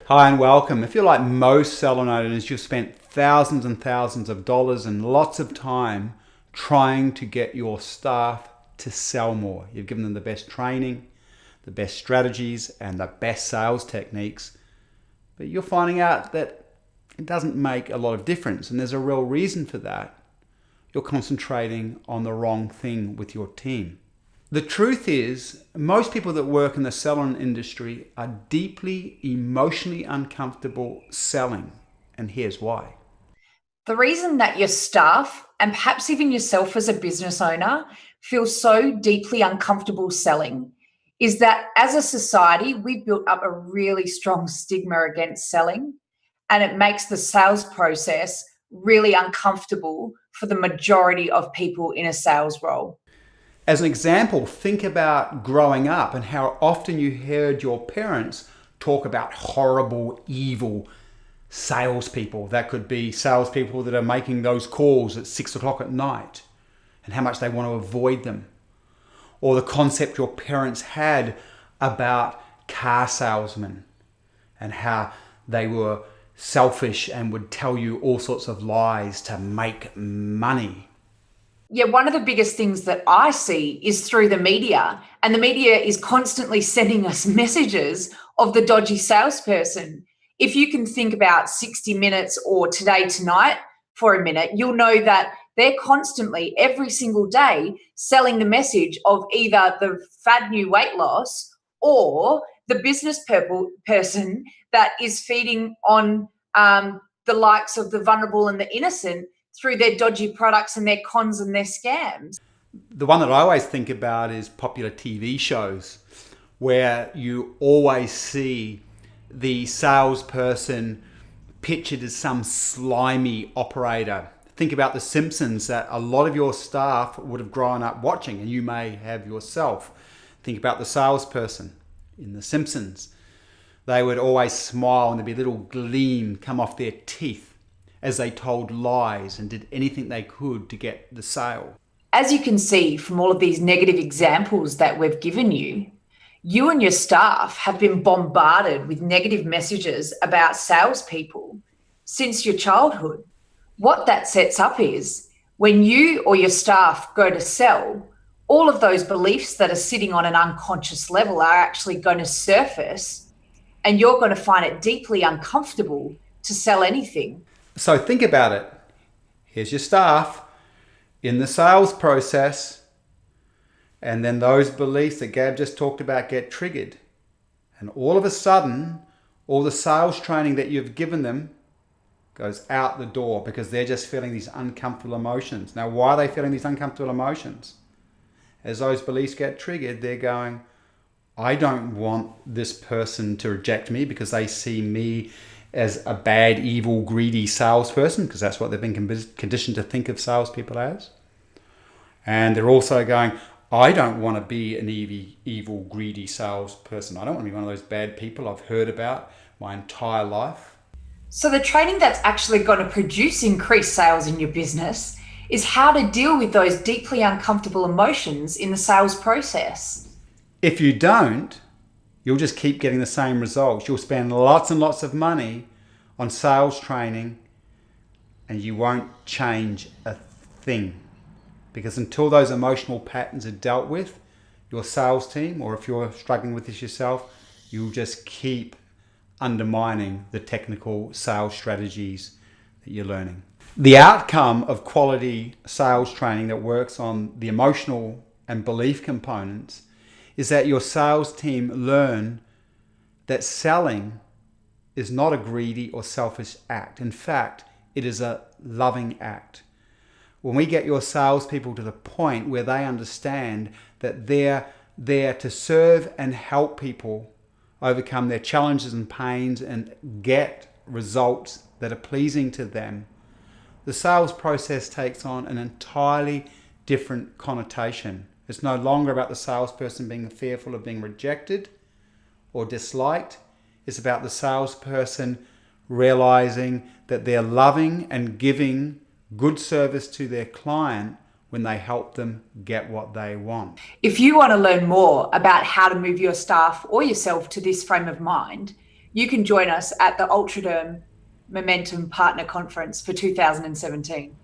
Hi and welcome. If you're like most salon owners, you've spent thousands and thousands of dollars and lots of time trying to get your staff to sell more. You've given them the best training, the best strategies, and the best sales techniques, but you're finding out that it doesn't make a lot of difference, and there's a real reason for that. You're concentrating on the wrong thing with your team. The truth is, most people that work in the salon industry are deeply emotionally uncomfortable selling, and here's why. The reason that your staff, and perhaps even yourself as a business owner, feel so deeply uncomfortable selling is that as a society, we've built up a really strong stigma against selling, and it makes the sales process really uncomfortable for the majority of people in a sales role. As an example, think about growing up and how often you heard your parents talk about horrible, evil salespeople. That could be salespeople that are making those calls at 6 o'clock at night and how much they want to avoid them. Or the concept your parents had about car salesmen and how they were selfish and would tell you all sorts of lies to make money. Yeah, one of the biggest things that I see is through the media, and the media is constantly sending us messages of the dodgy salesperson. If you can think about 60 Minutes or Today Tonight for a minute, you'll know that they're constantly, every single day, selling the message of either the fad new weight loss or the person that is feeding on the likes of the vulnerable and the innocent through their dodgy products and their cons and their scams. The one that I always think about is popular TV shows where you always see the salesperson pictured as some slimy operator. Think about The Simpsons, that a lot of your staff would have grown up watching, and you may have yourself. Think about the salesperson in The Simpsons. They would always smile and there'd be a little gleam come off their teeth as they told lies and did anything they could to get the sale. As you can see from all of these negative examples that we've given you, you and your staff have been bombarded with negative messages about salespeople since your childhood. What that sets up is when you or your staff go to sell, all of those beliefs that are sitting on an unconscious level are actually going to surface, and you're going to find it deeply uncomfortable to sell anything. So think about it. Here's your staff in the sales process, and then those beliefs that Gab just talked about get triggered. And all of a sudden, all the sales training that you've given them goes out the door because they're just feeling these uncomfortable emotions. Now, why are they feeling these uncomfortable emotions? As those beliefs get triggered, they're going, I don't want this person to reject me because they see me as a bad, evil, greedy salesperson, because that's what they've been conditioned to think of salespeople as. And they're also going, I don't want to be an evil, greedy salesperson. I don't want to be one of those bad people I've heard about my entire life. So the training that's actually going to produce increased sales in your business is how to deal with those deeply uncomfortable emotions in the sales process. If you don't, you'll just keep getting the same results. You'll spend lots and lots of money on sales training and you won't change a thing. Because until those emotional patterns are dealt with, your sales team, or if you're struggling with this yourself, you'll just keep undermining the technical sales strategies that you're learning. The outcome of quality sales training that works on the emotional and belief components is that your sales team learn that selling is not a greedy or selfish act. In fact, it is a loving act. When we get your salespeople to the point where they understand that they're there to serve and help people overcome their challenges and pains and get results that are pleasing to them, the sales process takes on an entirely different connotation. It's no longer about the salesperson being fearful of being rejected or disliked. It's about the salesperson realizing that they're loving and giving good service to their client when they help them get what they want. If you want to learn more about how to move your staff or yourself to this frame of mind, you can join us at the Ultraderm Momentum Partner Conference for 2017.